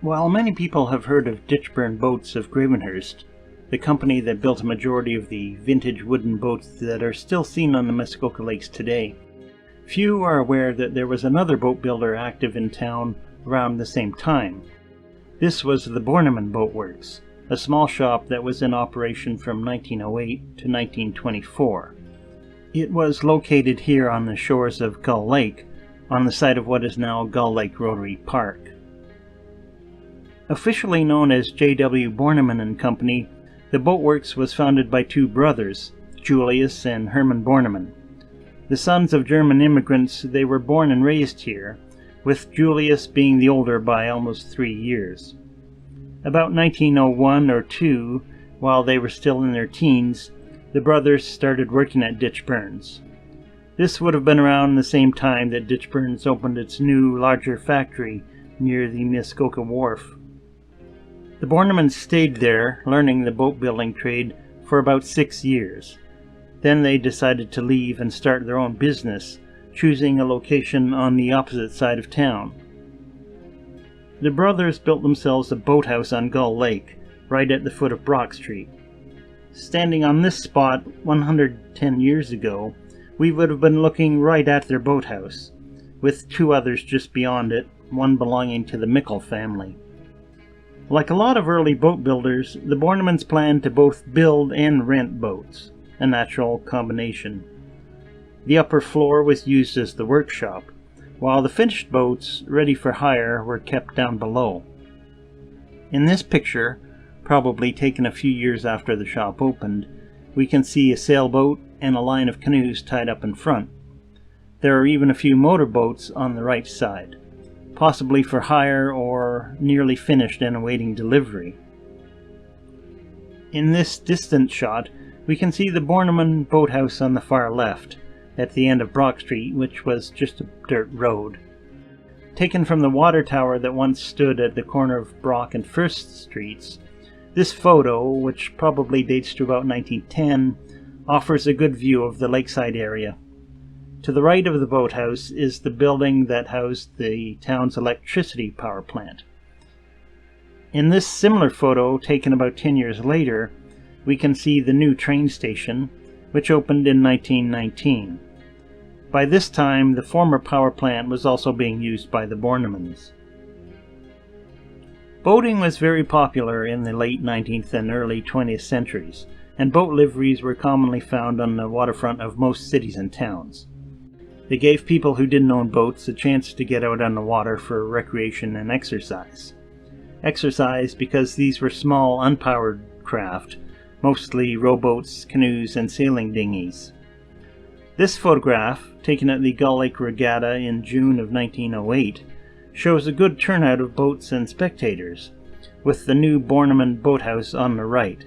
While many people have heard of Ditchburn Boats of Gravenhurst, the company that built a majority of the vintage wooden boats that are still seen on the Muskoka Lakes today, few are aware that there was another boat builder active in town around the same time. This was the Borneman Boatworks, a small shop that was in operation from 1908 to 1924. It was located here on the shores of Gull Lake, on the site of what is now Gull Lake Rotary Park. Officially known as J.W. Borneman and Company, the boatworks was founded by two brothers, Julius and Herman Borneman. The sons of German immigrants, they were born and raised here, with Julius being the older by almost 3 years. About 1901 or 2, while they were still in their teens, the brothers started working at Ditchburn's. This would have been around the same time that Ditchburn's opened its new, larger factory near the Muskoka Wharf. The Bornemans stayed there, learning the boat building trade, for about 6 years. Then they decided to leave and start their own business, choosing a location on the opposite side of town. The brothers built themselves a boathouse on Gull Lake, right at the foot of Brock Street. Standing on this spot 110 years ago, we would have been looking right at their boathouse, with two others just beyond it, one belonging to the Mickle family. Like a lot of early boat builders, the Bornemans planned to both build and rent boats, a natural combination. The upper floor was used as the workshop, while the finished boats, ready for hire, were kept down below. In this picture, probably taken a few years after the shop opened, we can see a sailboat and a line of canoes tied up in front. There are even a few motorboats on the right side, possibly for hire or nearly finished and awaiting delivery. In this distant shot, we can see the Borneman boathouse on the far left, at the end of Brock Street, which was just a dirt road. Taken from the water tower that once stood at the corner of Brock and First Streets, this photo, which probably dates to about 1910, offers a good view of the lakeside area. To the right of the boathouse is the building that housed the town's electricity power plant. In this similar photo, taken about 10 years later, we can see the new train station, which opened in 1919. By this time, the former power plant was also being used by the Bornemans. Boating was very popular in the late 19th and early 20th centuries, and boat liveries were commonly found on the waterfront of most cities and towns. They gave people who didn't own boats a chance to get out on the water for recreation and exercise. Exercise because these were small, unpowered craft, mostly rowboats, canoes, and sailing dinghies. This photograph, taken at the Gull Lake Regatta in June of 1908, shows a good turnout of boats and spectators, with the new Borneman boathouse on the right.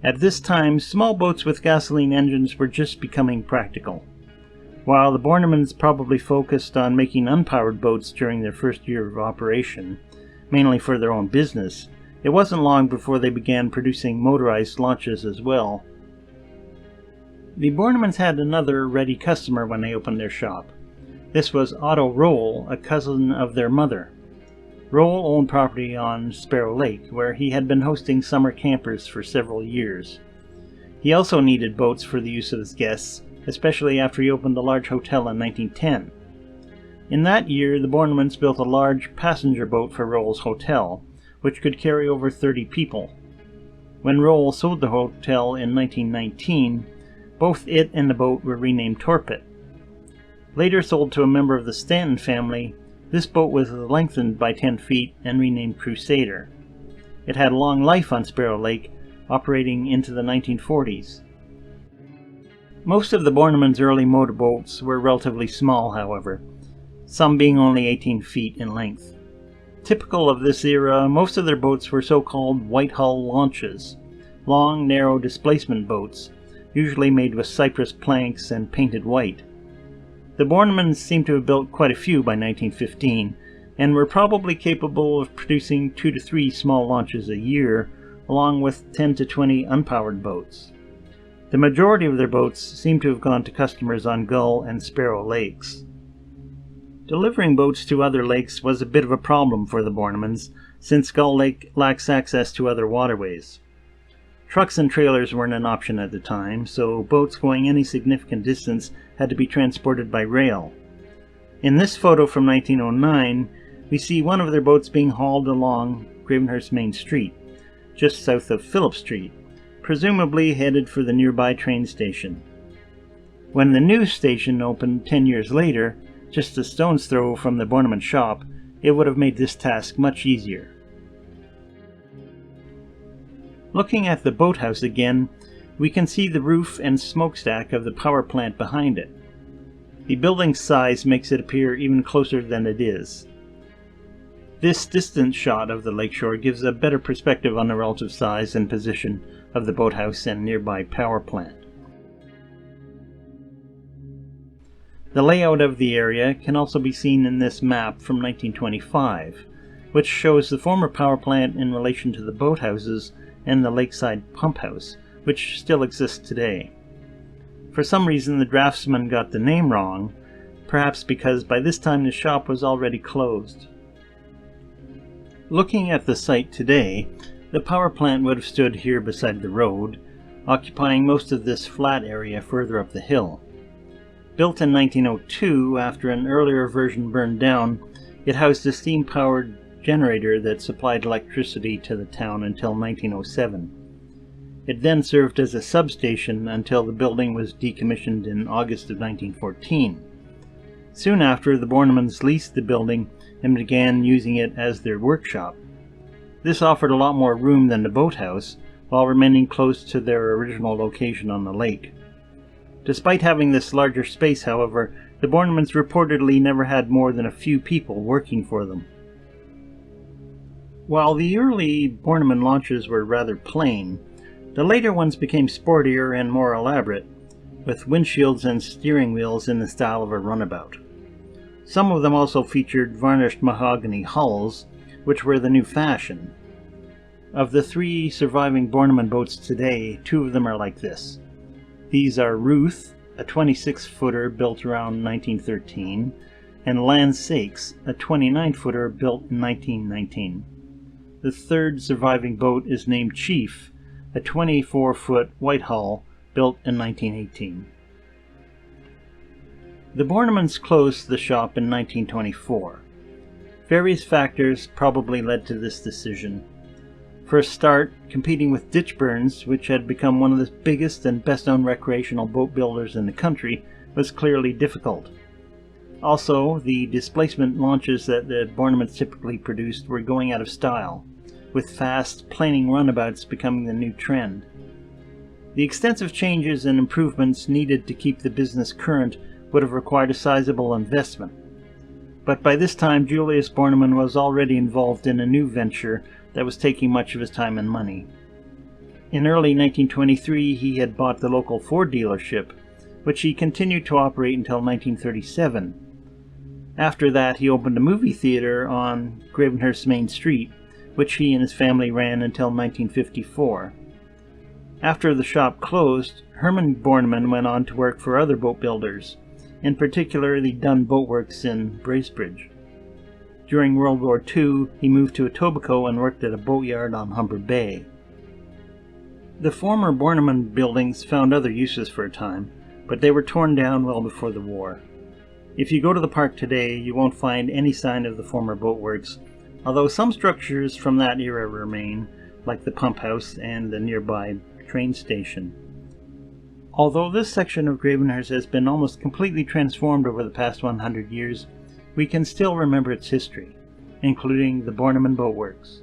At this time, small boats with gasoline engines were just becoming practical. While the Bornemans probably focused on making unpowered boats during their first year of operation, mainly for their own business, it wasn't long before they began producing motorized launches as well. The Bornemans had another ready customer when they opened their shop. This was Otto Roll, a cousin of their mother. Roll owned property on Sparrow Lake, where he had been hosting summer campers for several years. He also needed boats for the use of his guests, especially after he opened a large hotel in 1910. In that year, the Bornemans built a large passenger boat for Roll's hotel, which could carry over 30 people. When Roll sold the hotel in 1919, both it and the boat were renamed Torpet. Later sold to a member of the Stanton family, this boat was lengthened by 10 feet and renamed Crusader. It had a long life on Sparrow Lake, operating into the 1940s. Most of the Bornemans' early motorboats were relatively small, however, some being only 18 feet in length. Typical of this era, most of their boats were so-called white-hull launches, long, narrow displacement boats, usually made with cypress planks and painted white. The Bornemans seem to have built quite a few by 1915, and were probably capable of producing 2 to 3 small launches a year, along with 10 to 20 unpowered boats. The majority of their boats seem to have gone to customers on Gull and Sparrow Lakes. Delivering boats to other lakes was a bit of a problem for the Bornemans, since Gull Lake lacks access to other waterways. Trucks and trailers weren't an option at the time, so boats going any significant distance had to be transported by rail. In this photo from 1909, we see one of their boats being hauled along Gravenhurst Main Street, just south of Phillip Street, presumably headed for the nearby train station. When the new station opened 10 years later, just a stone's throw from the Borneman shop, it would have made this task much easier. Looking at the boathouse again, we can see the roof and smokestack of the power plant behind it. The building's size makes it appear even closer than it is. This distant shot of the lakeshore gives a better perspective on the relative size and position of the boathouse and nearby power plant. The layout of the area can also be seen in this map from 1925, which shows the former power plant in relation to the boathouses and the lakeside pump house, which still exists today. For some reason the draftsman got the name wrong, perhaps because by this time the shop was already closed. Looking at the site today, the power plant would have stood here beside the road, occupying most of this flat area further up the hill. Built in 1902, after an earlier version burned down, it housed a steam-powered generator that supplied electricity to the town until 1907. It then served as a substation until the building was decommissioned in August of 1914. Soon after, the Bornemans leased the building and began using it as their workshop. This offered a lot more room than the boathouse, while remaining close to their original location on the lake. Despite having this larger space, however, the Bornemans reportedly never had more than a few people working for them. While the early Borneman launches were rather plain, the later ones became sportier and more elaborate, with windshields and steering wheels in the style of a runabout. Some of them also featured varnished mahogany hulls, which were the new fashion. Of the 3 surviving Borneman boats today, 2 of them are like this. These are Ruth, a 26-footer built around 1913, and Landsakes, a 29-footer built in 1919. The 3rd surviving boat is named Chief, a 24-foot white hull built in 1918. The Bornemans closed the shop in 1924. Various factors probably led to this decision. For a start, competing with Ditchburns, which had become one of the biggest and best-known recreational boat builders in the country, was clearly difficult. Also, the displacement launches that the Bornemans typically produced were going out of style, with fast, planing runabouts becoming the new trend. The extensive changes and improvements needed to keep the business current would have required a sizable investment. But by this time, Julius Borneman was already involved in a new venture that was taking much of his time and money. In early 1923, he had bought the local Ford dealership, which he continued to operate until 1937. After that, he opened a movie theater on Gravenhurst Main Street, which he and his family ran until 1954. After the shop closed, Herman Borneman went on to work for other boat builders, in particular the Dunn Boatworks in Bracebridge. During World War II, he moved to Etobicoke and worked at a boatyard on Humber Bay. The former Borneman buildings found other uses for a time, but they were torn down well before the war. If you go to the park today, you won't find any sign of the former boatworks, although some structures from that era remain, like the pump house and the nearby train station. Although this section of Gravenhurst has been almost completely transformed over the past 100 years, we can still remember its history, including the Borneman Boatworks.